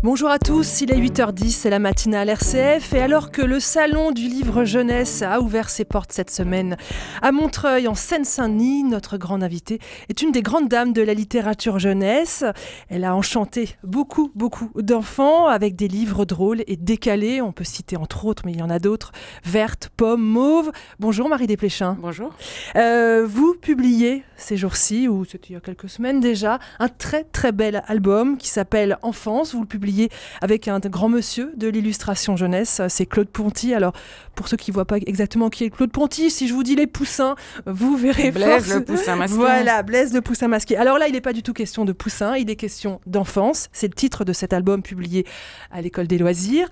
Bonjour à tous, il est 8h10, c'est la matinale RCF et alors que le salon du livre jeunesse a ouvert ses portes cette semaine à Montreuil en Seine-Saint-Denis, notre grande invitée est une des grandes dames de la littérature jeunesse. Elle a enchanté beaucoup d'enfants avec des livres drôles et décalés, on peut citer entre autres, mais il y en a d'autres, Verte, Pomme, Mauve. Bonjour Marie Desplechin. Bonjour. Vous publiez ces jours-ci, ou c'était il y a quelques semaines déjà, un très bel album qui s'appelle Enfance. Vous le publiez avec un grand monsieur de l'illustration jeunesse, c'est Claude Ponty. Alors, pour ceux qui ne voient pas exactement qui est Claude Ponty, si je vous dis les poussins, vous verrez Blaise le poussin masqué. Voilà, Blaise le poussin masqué. Alors là, il n'est pas du tout question de poussin, il est question d'enfance. C'est le titre de cet album publié à l'École des loisirs.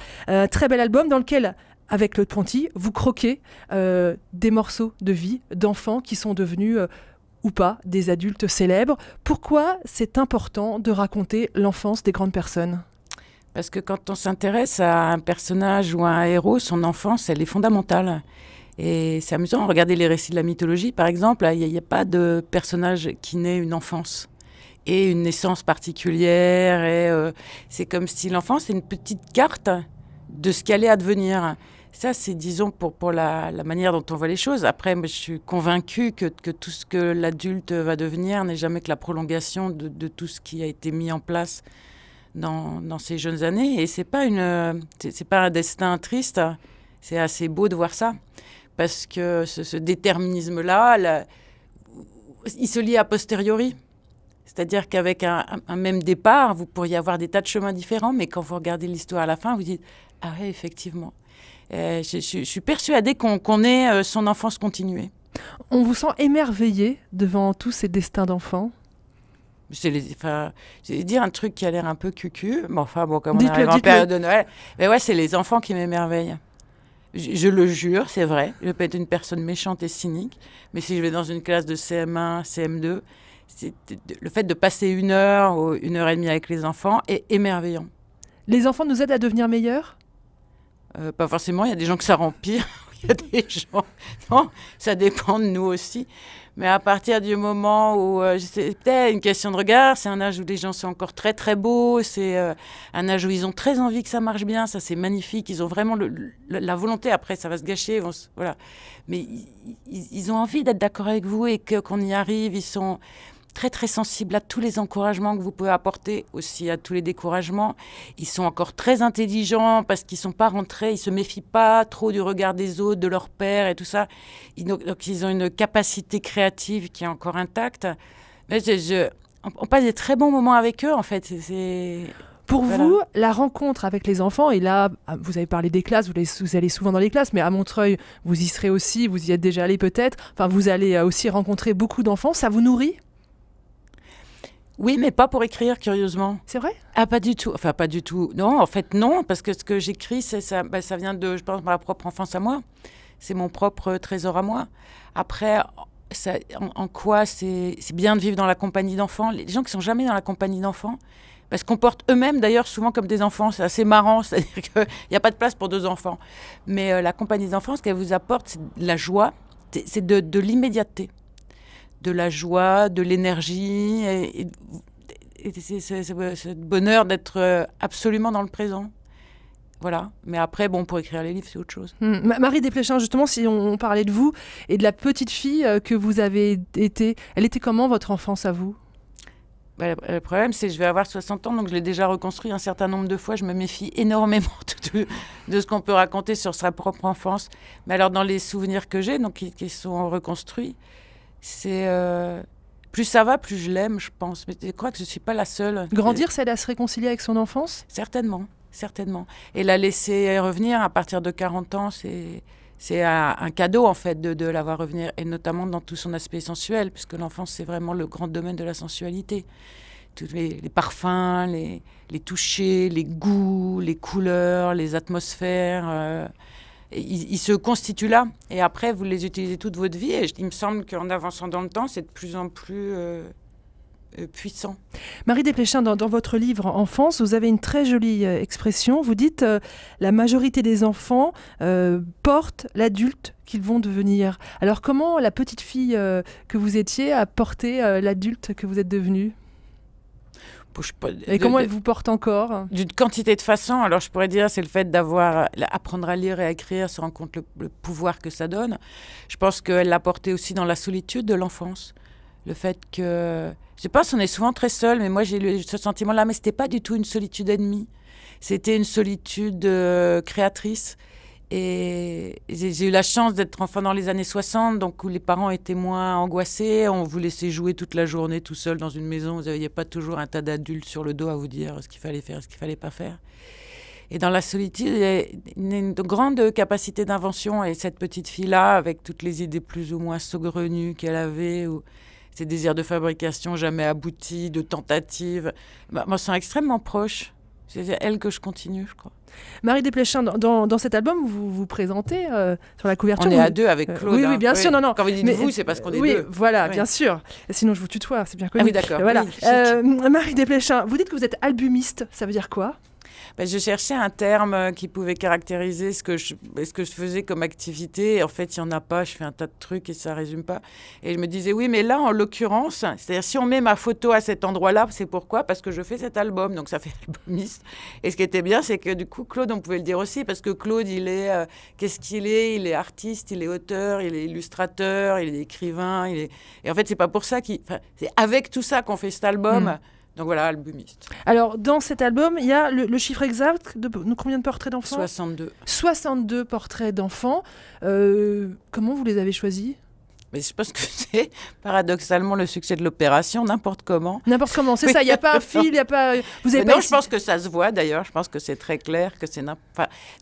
Très bel album dans lequel, avec Claude Ponty, vous croquez des morceaux de vie d'enfants qui sont devenus... ou pas, des adultes célèbres. Pourquoi c'est important de raconter l'enfance des grandes personnes ? Parce que quand on s'intéresse à un personnage ou à un héros, son enfance, elle est fondamentale. Et c'est amusant, regardez les récits de la mythologie, par exemple, il n'y a pas de personnage qui naît une enfance et une naissance particulière. Et c'est comme si l'enfance est une petite carte de ce qu'elle est à devenir. Ça, c'est, disons, pour la manière dont on voit les choses. Après, moi, je suis convaincue que tout ce que l'adulte va devenir n'est jamais que la prolongation de tout ce qui a été mis en place dans ces jeunes années. Et c'est pas un destin triste. C'est assez beau de voir ça. Parce que ce déterminisme-là, il se lie a posteriori. C'est-à-dire qu'avec un même départ, vous pourriez avoir des tas de chemins différents, mais quand vous regardez l'histoire à la fin, vous dites « Ah oui, effectivement ». Je suis persuadée qu'on ait son enfance continuée. On vous sent émerveillé devant tous ces destins d'enfants ? Je vais dire un truc qui a l'air un peu cucu. Bon, comme on arrive en période de Noël. Mais ouais, c'est les enfants qui m'émerveillent. Je le jure, c'est vrai. Je peux être une personne méchante et cynique. Mais si je vais dans une classe de CM1, CM2, le fait de passer 1 heure ou 1h30 avec les enfants est émerveillant. Les enfants nous aident à devenir meilleurs ? Pas forcément, il y a des gens que ça rend pire. Il y a des gens... Non, ça dépend de nous aussi. Mais à partir du moment où... c'est peut-être une question de regard. C'est un âge où les gens sont encore très beaux. C'est un âge où ils ont très envie que ça marche bien. Ça, c'est magnifique. Ils ont vraiment la volonté. Après, ça va se gâcher. Voilà. Mais ils ont envie d'être d'accord avec vous et qu'on y arrive. Ils sont... très sensibles à tous les encouragements que vous pouvez apporter, aussi à tous les découragements. Ils sont encore très intelligents parce qu'ils ne sont pas rentrés, ils ne se méfient pas trop du regard des autres, de leur père et tout ça. Donc ils ont une capacité créative qui est encore intacte. Mais on passe des très bons moments avec eux, en fait. Pour vous, la rencontre avec les enfants, et là, vous avez parlé des classes, vous allez souvent dans les classes, mais à Montreuil, vous y serez aussi, vous y êtes déjà allé peut-être, enfin, vous allez aussi rencontrer beaucoup d'enfants, ça vous nourrit ? Oui, mais pas pour écrire, curieusement. C'est vrai ? Ah, pas du tout. Enfin, pas du tout. Non, en fait, non, parce que ce que j'écris, ça vient de, je pense, ma propre enfance à moi. C'est mon propre trésor à moi. Après, en quoi c'est bien de vivre dans la compagnie d'enfants. Les gens qui sont jamais dans la compagnie d'enfants, parce qu'on porte eux-mêmes, d'ailleurs, souvent comme des enfants. C'est assez marrant, c'est-à-dire qu'il n'y a pas de place pour 2 enfants. Mais la compagnie d'enfants, ce qu'elle vous apporte, c'est de la joie, c'est de l'immédiateté. De la joie, de l'énergie, et c'est le bonheur d'être absolument dans le présent. Voilà. Mais après, pour écrire les livres, c'est autre chose. Marie Desplechin, justement, si on parlait de vous et de la petite fille que vous avez été, elle était comment votre enfance à vous ? Le problème, c'est que je vais avoir 60 ans, donc je l'ai déjà reconstruit un certain nombre de fois. Je me méfie énormément de ce qu'on peut raconter sur sa propre enfance. Mais alors, dans les souvenirs que j'ai, donc qui sont reconstruits, c'est plus ça va, plus je l'aime, je pense. Mais je crois que je ne suis pas la seule. Grandir, c'est à se réconcilier avec son enfance ? Certainement. Et la laisser revenir à partir de 40 ans, c'est un cadeau, en fait, de la voir revenir. Et notamment dans tout son aspect sensuel, puisque l'enfance, c'est vraiment le grand domaine de la sensualité. Tous les parfums, les touchers, les goûts, les couleurs, les atmosphères... Ils se constituent là. Et après, vous les utilisez toute votre vie. Et il me semble qu'en avançant dans le temps, c'est de plus en plus puissant. Marie Desplechin, dans votre livre « Enfance », vous avez une très jolie expression. Vous dites la majorité des enfants portent l'adulte qu'ils vont devenir. Alors, comment la petite fille que vous étiez a porté l'adulte que vous êtes devenue ? Et comment elle vous porte encore? D'une quantité de façons. Alors, je pourrais dire, c'est le fait d'apprendre à lire et à écrire, se rendre compte le pouvoir que ça donne. Je pense qu'elle l'a porté aussi dans la solitude de l'enfance. Le fait que... Je pense qu'on est souvent très seul, mais moi, j'ai eu ce sentiment-là. Mais ce n'était pas du tout une solitude ennemie. C'était une solitude créatrice. Et j'ai eu la chance d'être enfant dans les années 60, donc où les parents étaient moins angoissés. On vous laissait jouer toute la journée tout seul dans une maison. Vous n'aviez pas toujours un tas d'adultes sur le dos à vous dire ce qu'il fallait faire et ce qu'il ne fallait pas faire. Et dans la solitude, il y a une grande capacité d'invention. Et cette petite fille-là, avec toutes les idées plus ou moins saugrenues qu'elle avait, ou ses désirs de fabrication jamais aboutis, de tentatives, moi, sont extrêmement proches. C'est elle que je continue, je crois. Marie Desplechin, dans cet album, vous vous présentez sur la couverture. On est à deux avec Claude. Oui, bien sûr. Non. Quand vous dites vous, c'est parce qu'on est deux. Oui, voilà, bien sûr. Sinon, je vous tutoie, c'est bien connu. Ah oui, d'accord. Voilà. Oui, Marie Desplechin, vous dites que vous êtes albumiste. Ça veut dire quoi? Je cherchais un terme qui pouvait caractériser ce que je faisais comme activité. Et en fait, il n'y en a pas. Je fais un tas de trucs et ça ne résume pas. Et je me disais, oui, mais là, en l'occurrence, c'est-à-dire si on met ma photo à cet endroit-là, c'est pourquoi? Parce que je fais cet album. Donc, ça fait albumiste. Et ce qui était bien, c'est que du coup, Claude, on pouvait le dire aussi. Parce que Claude, il est... qu'est-ce qu'il est? Il est artiste, il est auteur, il est illustrateur, il est écrivain. Et en fait, c'est pas pour ça c'est avec tout ça qu'on fait cet album. Donc voilà, albumiste. Alors, dans cet album, il y a le chiffre exact de combien de portraits d'enfants? 62. 62 portraits d'enfants. Comment vous les avez choisis? Mais je pense que c'est paradoxalement le succès de l'opération, n'importe comment. N'importe comment, c'est ça, il n'y a pas un fil, il n'y a pas... Vous avez non, je pense que ça se voit d'ailleurs, je pense que c'est très clair, que c'est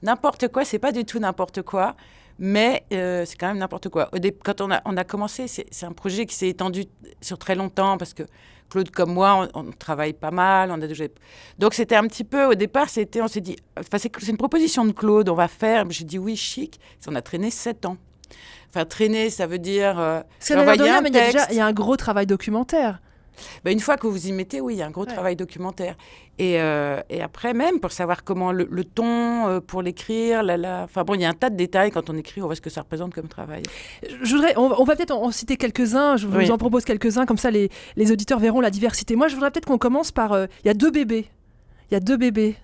n'importe quoi, c'est pas du tout n'importe quoi, mais c'est quand même n'importe quoi. Quand on a commencé, c'est un projet qui s'est étendu sur très longtemps, parce que Claude comme moi, on travaille pas mal. Donc c'était un petit peu, au départ, on s'est dit, c'est une proposition de Claude, on va faire. J'ai dit oui, chic. On a traîné 7 ans. Enfin, traîner, ça veut dire... il y a un gros travail documentaire. Une fois que vous y mettez, oui, il y a un gros travail documentaire. Et après, même, pour savoir comment le ton, pour l'écrire, il y a un tas de détails. Quand on écrit, on voit ce que ça représente comme travail. On va peut-être en citer quelques-uns. Je vous en propose quelques-uns. Comme ça, les auditeurs verront la diversité. Moi, je voudrais peut-être qu'on commence par... Il y a 2 bébés.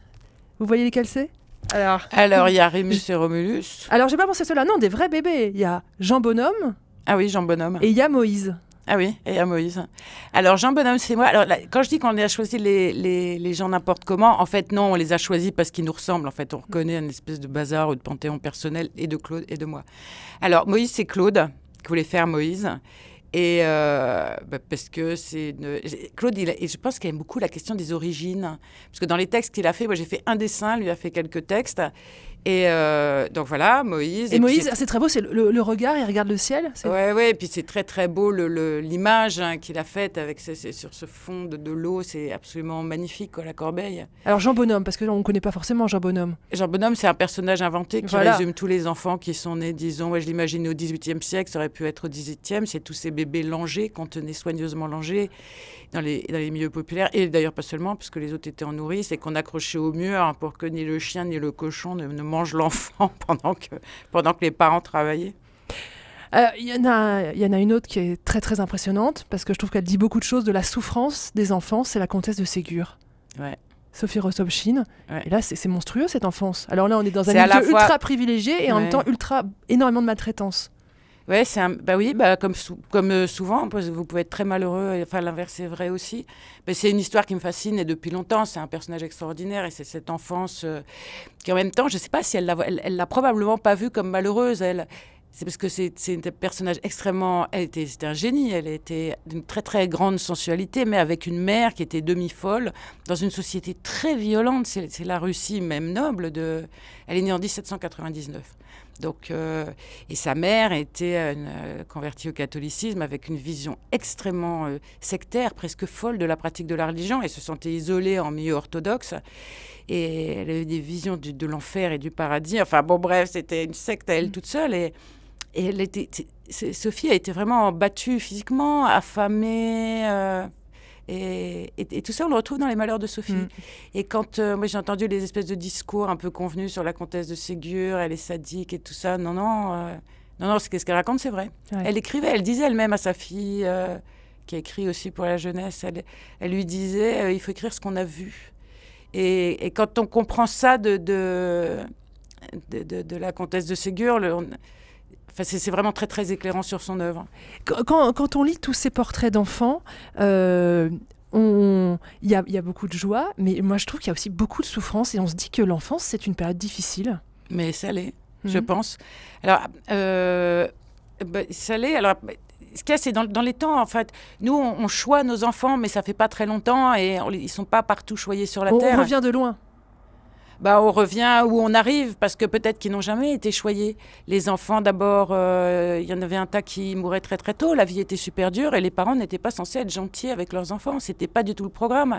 Vous voyez lesquels c'est? Alors, il y a Rémus et Romulus. Alors, j'ai pas pensé à cela. Non, des vrais bébés. Il y a Jean Bonhomme. Ah oui, Jean Bonhomme. Et il y a Moïse. Ah oui, et à Moïse. Alors, Jean Bonhomme, c'est moi. Alors, quand je dis qu'on a choisi les gens n'importe comment, en fait, non, on les a choisis parce qu'ils nous ressemblent. En fait, on reconnaît une espèce de bazar ou de panthéon personnel, et de Claude et de moi. Alors, Moïse, c'est Claude qui voulait faire Moïse. Et parce que Claude, et je pense qu'il aime beaucoup la question des origines. Parce que dans les textes qu'il a fait, moi j'ai fait un dessin, lui a fait quelques textes. Et donc voilà, Moïse. Et Moïse, c'est très beau, c'est le regard, il regarde le ciel. Oui, et puis c'est très très beau l'image qu'il a faite sur ce fond de l'eau, c'est absolument magnifique, quoi, la corbeille. Alors Jean Bonhomme, parce qu'on ne connaît pas forcément Jean Bonhomme. Jean Bonhomme, c'est un personnage inventé qui résume tous les enfants qui sont nés, disons, je l'imagine au XVIIIe siècle, ça aurait pu être au XVIIe, c'est tous ces bébés langés, contenus soigneusement langés dans les milieux populaires, et d'ailleurs pas seulement, parce que les autres étaient en nourrice, et qu'on accrochait au mur pour que ni le chien ni le cochon ne mange l'enfant pendant que les parents travaillaient. Il y en a une autre qui est très très impressionnante, parce que je trouve qu'elle dit beaucoup de choses de la souffrance des enfants, c'est la comtesse de Ségur. Ouais. Sophie Rostopchine. Ouais. Et là, c'est monstrueux cette enfance. Alors là, on est dans un milieu ultra privilégié et en même temps énormément de maltraitance. Ouais, comme souvent, vous pouvez être très malheureux, enfin l'inverse est vrai aussi. Mais c'est une histoire qui me fascine et depuis longtemps, c'est un personnage extraordinaire et c'est cette enfance qui en même temps, je ne sais pas si elle l'a probablement pas vue comme malheureuse, elle. C'est parce que c'est un personnage extrêmement... C'était un génie, elle était d'une très très grande sensualité, mais avec une mère qui était demi-folle, dans une société très violente, c'est la Russie même noble. Elle est née en 1799. Donc, et sa mère était convertie au catholicisme avec une vision extrêmement sectaire, presque folle de la pratique de la religion. Elle se sentait isolée en milieu orthodoxe et elle avait des visions de l'enfer et du paradis. Enfin bon, bref, c'était une secte à elle toute seule. Et Sophie a été vraiment battue physiquement, affamée. Et tout ça, on le retrouve dans les malheurs de Sophie. Et quand moi j'ai entendu les espèces de discours un peu convenus sur la comtesse de Ségur, elle est sadique et tout ça, non, ce qu'elle raconte, c'est vrai. Ouais. Elle écrivait, elle disait elle-même à sa fille qui a écrit aussi pour la jeunesse, elle lui disait il faut écrire ce qu'on a vu. Et quand on comprend ça de la comtesse de Ségur, c'est vraiment très, très éclairant sur son œuvre. Quand on lit tous ces portraits d'enfants, il y a beaucoup de joie, mais moi je trouve qu'il y a aussi beaucoup de souffrance et on se dit que l'enfance, c'est une période difficile. Mais ça l'est, je pense. Alors, ça l'est. Alors, ce qu'il y a, c'est dans les temps, en fait. Nous, on choisit nos enfants, mais ça fait pas très longtemps et ils sont pas partout choyés sur la terre. On revient de loin. On revient où on arrive, parce que peut-être qu'ils n'ont jamais été choyés. Les enfants, d'abord, il y en avait un tas qui mouraient très très tôt. La vie était super dure et les parents n'étaient pas censés être gentils avec leurs enfants. C'était pas du tout le programme.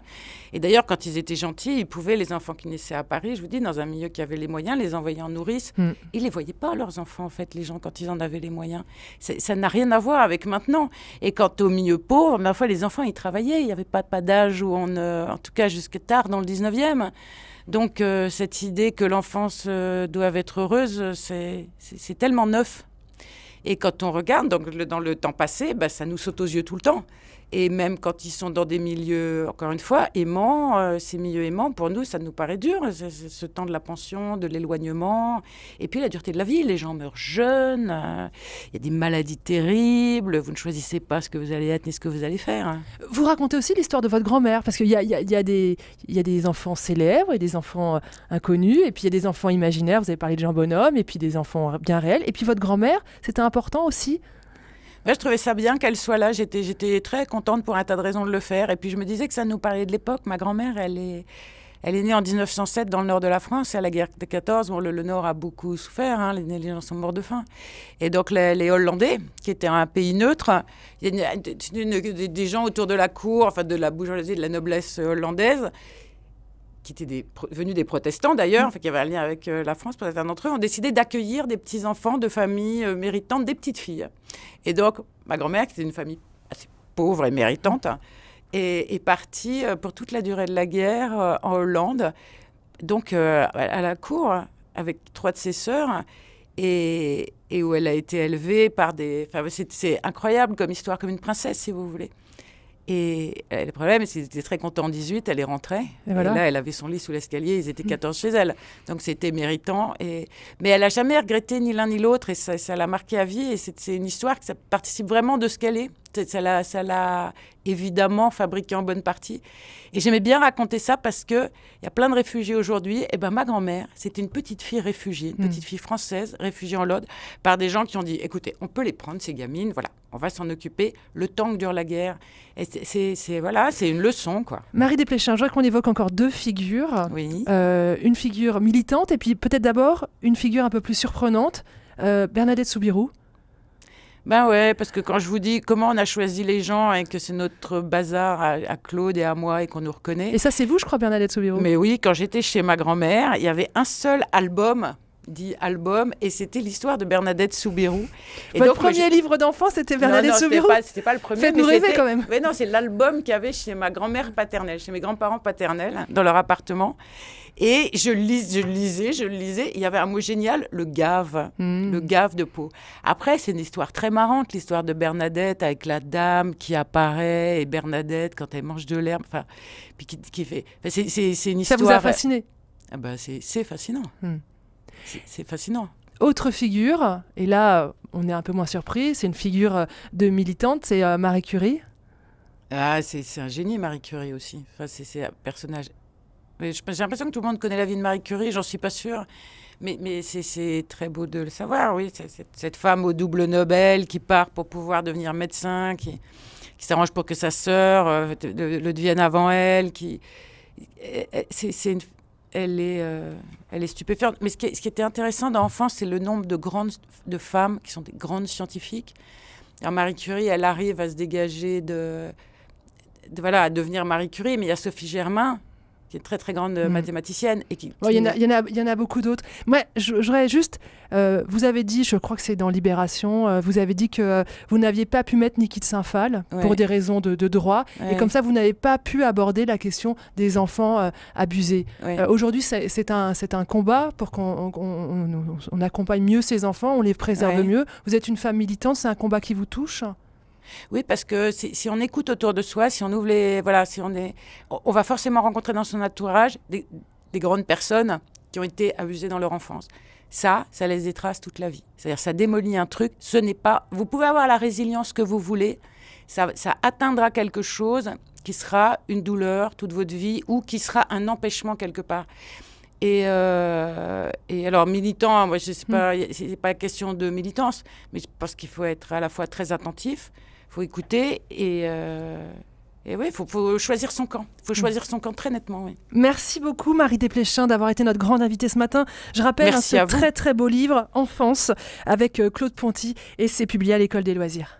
Et d'ailleurs, quand ils étaient gentils, ils pouvaient, les enfants qui naissaient à Paris, je vous dis, dans un milieu qui avait les moyens, les envoyer en nourrice. Ils les voyaient pas, leurs enfants, en fait, les gens, quand ils en avaient les moyens. Ça n'a rien à voir avec maintenant. Et quant au milieu pauvre, ma foi, les enfants, ils travaillaient. Il n'y avait pas d'âge où en tout cas jusqu'à tard dans le 19e. Donc, cette idée que l'enfance doit être heureuse, c'est tellement neuf. Et quand on regarde dans le temps passé, ça nous saute aux yeux tout le temps. Et même quand ils sont dans des milieux, encore une fois, aimants, ces milieux aimants, pour nous, ça nous paraît dur. C'est ce temps de la pension, de l'éloignement. Et puis la dureté de la vie, les gens meurent jeunes, il y a des maladies terribles, vous ne choisissez pas ce que vous allez être ni ce que vous allez faire. Vous racontez aussi l'histoire de votre grand-mère, parce qu'il y a des enfants célèbres et des enfants inconnus, et puis il y a des enfants imaginaires, vous avez parlé de Jean Bonhomme, et puis des enfants bien réels. Et puis votre grand-mère, c'était important aussi. Je trouvais ça bien qu'elle soit là. J'étais très contente pour un tas de raisons de le faire. Et puis je me disais que ça nous parlait de l'époque. Ma grand-mère, elle est née en 1907 dans le nord de la France. À la guerre de 14, le nord a beaucoup souffert. Les gens sont morts de faim. Et donc les Hollandais, qui étaient un pays neutre, il y a des gens autour de la cour, enfin de la bourgeoisie, de la noblesse hollandaise, qui étaient venus des protestants d'ailleurs, qui avaient un lien avec la France, pour certains d'entre eux, ont décidé d'accueillir des petits-enfants de familles méritantes, des petites filles. Et donc, ma grand-mère, qui était une famille assez pauvre et méritante, est partie pour toute la durée de la guerre en Hollande, donc à la cour, avec 3 de ses sœurs, et où elle a été élevée par des... c'est incroyable comme histoire, comme une princesse, si vous voulez. Et le problème, c'est qu'ils étaient très contents en 18, elle est rentrée. Et là, elle avait son lit sous l'escalier, ils étaient 14 chez elle. Donc, c'était méritant. Mais elle n'a jamais regretté ni l'un ni l'autre et ça l'a marqué à vie. Et c'est une histoire qui participe vraiment de ce qu'elle est. Ça l'a évidemment fabriquée en bonne partie. Et j'aimais bien raconter ça parce qu'il y a plein de réfugiés aujourd'hui. Et ma grand-mère, c'était une petite fille réfugiée, une petite fille française réfugiée en Hollande, par des gens qui ont dit, écoutez, on peut les prendre, ces gamines, voilà, on va s'en occuper le temps que dure la guerre. Et c'est une leçon, quoi. Marie Desplechin, je voudrais qu'on évoque encore 2 figures. Oui. Une figure militante et puis peut-être d'abord une figure un peu plus surprenante, Bernadette Soubirous. Ouais, parce que quand je vous dis comment on a choisi les gens et que c'est notre bazar à Claude et à moi et qu'on nous reconnaît. Et ça, c'est vous, je crois, Bernadette Soubirous. Mais oui, quand j'étais chez ma grand-mère, il y avait un seul album, et c'était l'histoire de Bernadette Soubirous. Votre premier livre d'enfant, c'était Bernadette Soubirous. C'était pas le premier. Faites-nous rêver quand même. Mais non, c'est l'album qu'il y avait chez ma grand-mère paternelle, chez mes grands-parents paternels, dans leur appartement. Et je lisais. Il y avait un mot génial, le gave de Pau. Après, c'est une histoire très marrante, l'histoire de Bernadette avec la dame qui apparaît et Bernadette quand elle mange de l'herbe. Enfin, puis qui fait. C'est une histoire. Ça vous a fasciné? C'est fascinant. C'est fascinant. Autre figure, et là, on est un peu moins surpris, c'est une figure de militante, c'est Marie Curie. Ah, c'est un génie, Marie Curie aussi. C'est un personnage. J'ai l'impression que tout le monde connaît la vie de Marie Curie, j'en suis pas sûre. Mais c'est très beau de le savoir, oui. Cette femme au double Nobel qui part pour pouvoir devenir médecin, qui s'arrange pour que sa sœur le devienne avant elle. Elle est stupéfiante. Mais ce qui était intéressant dans l'enfance, c'est le nombre de femmes qui sont des grandes scientifiques. Alors Marie Curie, elle arrive à se dégager à devenir Marie Curie, mais il y a Sophie Germain, qui est une très très grande mathématicienne. Il y en a beaucoup d'autres. Moi, je voudrais juste... vous avez dit, je crois que c'est dans Libération, vous avez dit que vous n'aviez pas pu mettre Niki de Saint-Phal pour des raisons de droit. Ouais. Et comme ça, vous n'avez pas pu aborder la question des enfants abusés. Ouais. Aujourd'hui, c'est un combat pour qu'on accompagne mieux ces enfants, on les préserve mieux. Vous êtes une femme militante, c'est un combat qui vous touche ? Oui, parce que si on écoute autour de soi, si on ouvre on va forcément rencontrer dans son entourage des grandes personnes qui ont été abusées dans leur enfance. Ça laisse des traces toute la vie. C'est-à-dire, ça démolit un truc. Vous pouvez avoir la résilience que vous voulez. Ça atteindra quelque chose qui sera une douleur toute votre vie ou qui sera un empêchement quelque part. Et alors, militant, moi, c'est pas question de militance, mais je pense qu'il faut être à la fois très attentif, il faut écouter et oui, il faut choisir son camp. Il faut choisir son camp très nettement, oui. Merci beaucoup, Marie Desplechin, d'avoir été notre grande invitée ce matin. Je rappelle ce très, très beau livre, Enfance, avec Claude Ponty, et c'est publié à l'École des loisirs.